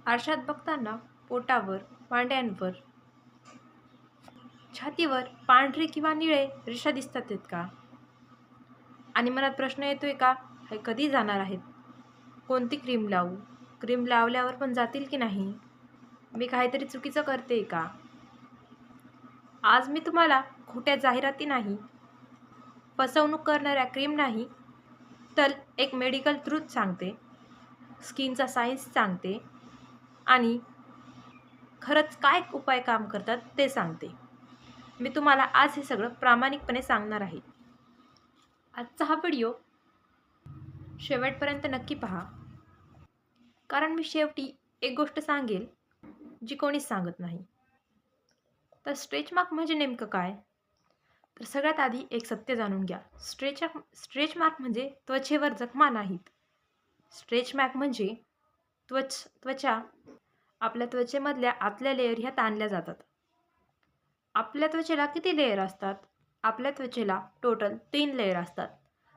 आरशात बघताना पोटावर, मांड्यांवर, छातीवर पांढरे किंवा निळे रेषा दिसतात आहेत का? आणि मनात प्रश्न येतोय का, हे कधी जाणार आहेत? कोणती क्रीम लावू? क्रीम लावल्यावर पण जातील की नाही? मी काहीतरी चुकीचं करते का? आज मी तुम्हाला खोट्या जाहिराती नाही, फसवणूक करणाऱ्या क्रीम नाही, तर एक मेडिकल ट्रूथ सांगते, स्किनचा सायन्स सांगते आणि खरंच काय उपाय काम करतात ते सांगते. मी तुम्हाला आज हे सगळं प्रामाणिकपणे सांगणार आहे. आजचा हा व्हिडिओ शेवटपर्यंत नक्की पहा, कारण मी शेवटी एक गोष्ट सांगेल जी कोणीच सांगत नाही. तर स्ट्रेच मार्क म्हणजे नेमकं काय? तर सगळ्यात आधी एक सत्य जाणून घ्या. स्ट्रेच मार्क म्हणजे त्वचेवर जखमा नाहीत. स्ट्रेच मार्क म्हणजे त्वचा आपल्या त्वचेमधल्या आतल्या लेयर ह्या ताणल्या जातात. आपल्या त्वचेला किती लेयर असतात? आपल्या त्वचेला टोटल 3 लेयर असतात.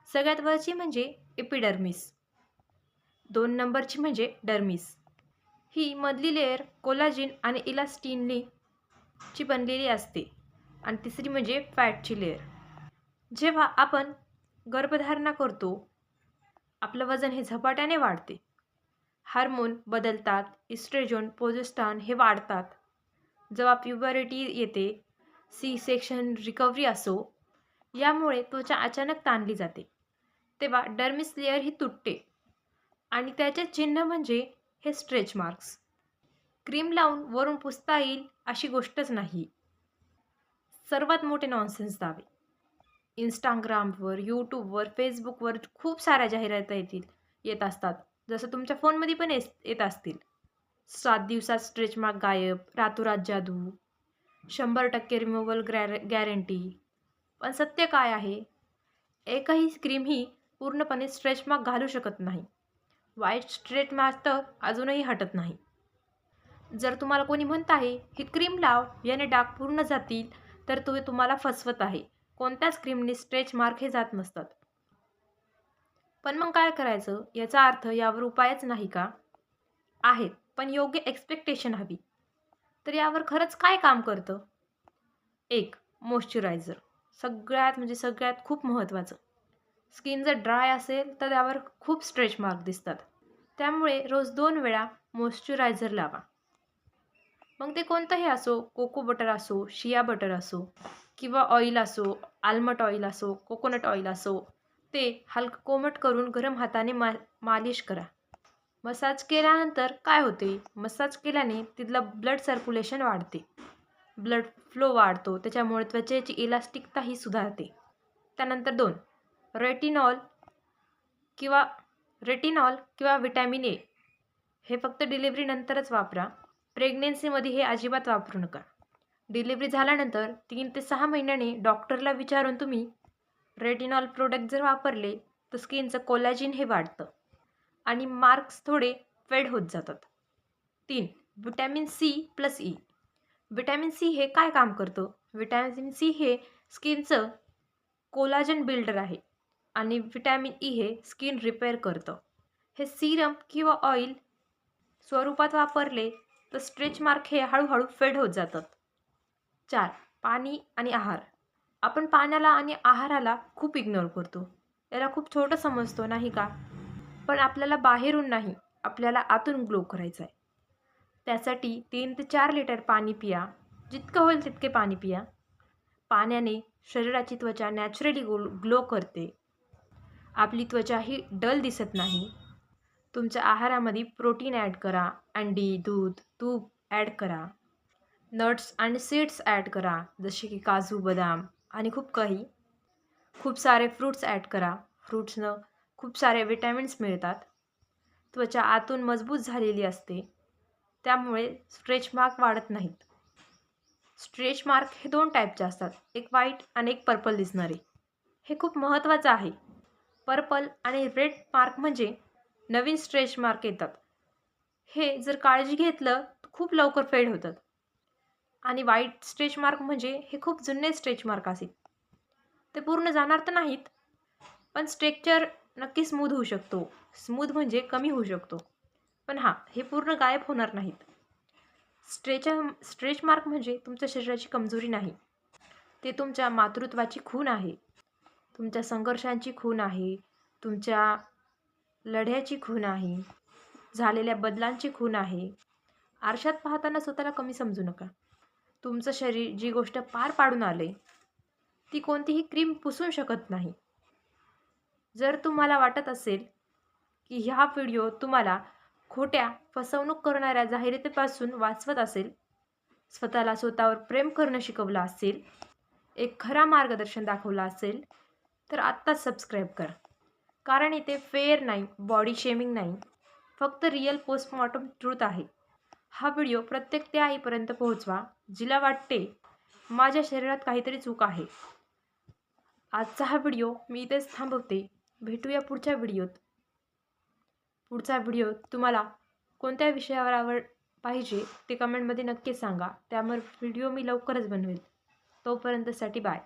सगळ्यात वरची म्हणजे एपिडर्मिस, 2 नंबरची म्हणजे डर्मिस. ही मधली लेयर कोलाजिन आणि इलास्टिननी ची बनलेली असते आणि तिसरी म्हणजे फॅटची लेयर. जेव्हा आपण गर्भधारणा करतो, आपलं वजन हे झपाट्याने वाढते. हार्मोन बदलतात, इस्ट्रोजन, प्रोजेस्टेरॉन हे वाढतात. जेव्हा प्युबर्टी येते, सी सेक्शन रिकव्हरी असो, यामुळे त्वचा अचानक ताणली जाते. तेव्हा डर्मिस लेयर ही तुटते आणि त्याचे चिन्ह म्हणजे हे स्ट्रेच मार्क्स. क्रीम लावून वरून पुसता येईल अशी गोष्टच नाही. सर्वात मोठे नॉनसेन्स दावे. इंस्टाग्रामवर, यूट्यूबवर, फेसबुकवर खूप साऱ्या जाहिराती येत असतात. जसं तुमच्या फोनमध्ये पण येत असतील. 7 दिवसात स्ट्रेच मार्क गायब, रातोरात जादू, 100% रिमूव्हल गॅरंटी. पण सत्य काय आहे? एकही क्रीम ही पूर्णपणे स्ट्रेच मार्क घालू शकत नाही. व्हाईट स्ट्रेच मार्क तर अजूनही हटत नाही. जर तुम्हाला कोणी म्हणत आहे, ही क्रीम लाव, याने डाग पूर्ण जातील, तर तुम्हाला फसवत आहे. कोणत्याच क्रीमने स्ट्रेच मार्क हे जात नसतात. पण मग काय करायचं? याचा अर्थ यावर उपायच नाही का? आहेत, पण योग्य एक्सपेक्टेशन हवी. तर यावर खरंच काय काम करतं? 1. मॉइश्चरायझर. सगळ्यात खूप महत्त्वाचं. स्किन जर ड्राय असेल तर त्यावर खूप स्ट्रेच मार्क दिसतात. त्यामुळे रोज 2 वेळा मॉइश्चरायझर लावा. मग ते कोणतंही असो, कोको बटर असो, शिया बटर असो किंवा ऑइल असो, आल्मंड ऑइल असो, कोकोनट ऑइल असो, ते हलकं कोमट करून गरम हाताने मालिश करा. मसाज केल्यानंतर काय होते? मसाज केल्याने तिथलं ब्लड सर्क्युलेशन वाढते. ब्लड फ्लो वाढतो. त्याच्यामुळे त्वचेची इलास्टिकताही सुधारते. त्यानंतर 2. रेटिनॉल किंवा व्हिटॅमिन ए हे फक्त डिलिव्हरीनंतरच वापरा. प्रेग्नन्सीमध्ये हे अजिबात वापरू नका. डिलिव्हरी झाल्यानंतर 3 ते 6 महिन्यांनी डॉक्टरला विचारून तुम्ही रेटिनॉल प्रोडक्ट जर वापरले तर स्किनचं कोलॅजिन हे वाढतं आणि मार्क्स थोडे फेड होत जातात. 3. Vitamin C plus E. Vitamin C हे काय काम करतं? व्हिटॅमिन सी हे स्किनचं कोलाजन बिल्डर आहे आणि व्हिटॅमिन ई हे स्किन रिपेअर करतं. हे सिरम किंवा ऑइल स्वरूपात वापरले तर स्ट्रेच मार्क हे हळूहळू फेड होत जातात. 4. पाणी आणि आहार. आपण पाण्याला आणि आहाराला खूप इग्नोर करतो. याला खूप छोटं समजतो नाही का? पण आपल्याला बाहेरून नाही, आपल्याला आतून ग्लो करायचं आहे. त्यासाठी 3 ते 4 लिटर पाणी पिया. जितकं होईल तितके पाणी पिया. पाण्याने शरीराची त्वचा नॅचरली ग्लो करते. आपली त्वचा ही डल दिसत नाही. तुमच्या आहारामध्ये प्रोटीन ॲड करा. अंडी, दूध, तूप ॲड करा. नट्स आणि सीड्स ॲड करा, जसे की काजू, बदाम आणि खूप काही. खूप सारे फ्रूट्स ॲड करा. फ्रूट्सनं खूप सारे विटॅमिन्स मिळतात. त्वचा आतून मजबूत झालेली असते. त्यामुळे स्ट्रेच मार्क वाढत नाहीत. स्ट्रेच मार्क हे 2 टाईपचे असतात. एक व्हाईट आणि एक पर्पल दिसणारे. हे खूप महत्त्वाचं आहे. पर्पल आणि रेड मार्क म्हणजे नवीन स्ट्रेच मार्क येतात. हे जर काळजी घेतलं तर खूप लवकर फेड होतात. आणि व्हाईट स्ट्रेच मार्क म्हणजे हे खूप जुने स्ट्रेच मार्क असतील. ते पूर्ण जाणार तर नाहीत, पण स्ट्रक्चर नक्की स्मूथ होऊ शकतो. स्मूथ म्हणजे कमी होऊ शकतो. पण हां, हे पूर्ण गायब होणार नाहीत. स्ट्रेच मार्क म्हणजे तुमच्या शरीराची कमजोरी नाही. ते तुमच्या मातृत्वाची खूण आहे. तुमच्या संघर्षांची खूण आहे. तुमच्या लढ्याची खूण आहे. झालेल्या बदलांची खूण आहे. आरशात पाहताना स्वतःला कमी समजू नका. तुमचं शरीर जी गोष्ट पार पाडून आले ती कोणतीही क्रीम पुसून शकत नाही. जर तुम्हाला वाटत असेल की हा व्हिडिओ तुम्हाला खोट्या फसवणूक करणाऱ्या जाहिरातीपासून वाचवत असेल, स्वतःला स्वतःवर प्रेम करणं शिकवलं असेल, एक खरा मार्गदर्शन दाखवलं असेल, तर आत्ताच सबस्क्राईब करा. कारण इथे फेअर नाही, बॉडी शेमिंग नाही, फक्त रिअल पोस्टमॉर्टम ट्रूथ आहे. हा व्हिडिओ प्रत्येक त्या आईपर्यंत पोहोचवा जिला वाटते माझ्या शरीरात काहीतरी चूक आहे. आजचा हा व्हिडिओ मी इथेच थांबवते. भेटूया पुढच्या व्हिडिओत. पुढचा व्हिडिओ तुम्हाला कोणत्या विषयावर पाहिजे ते कमेंटमध्ये नक्की सांगा. त्यामुळे व्हिडिओ मी लवकरच बनवेल. तोपर्यंतसाठी बाय.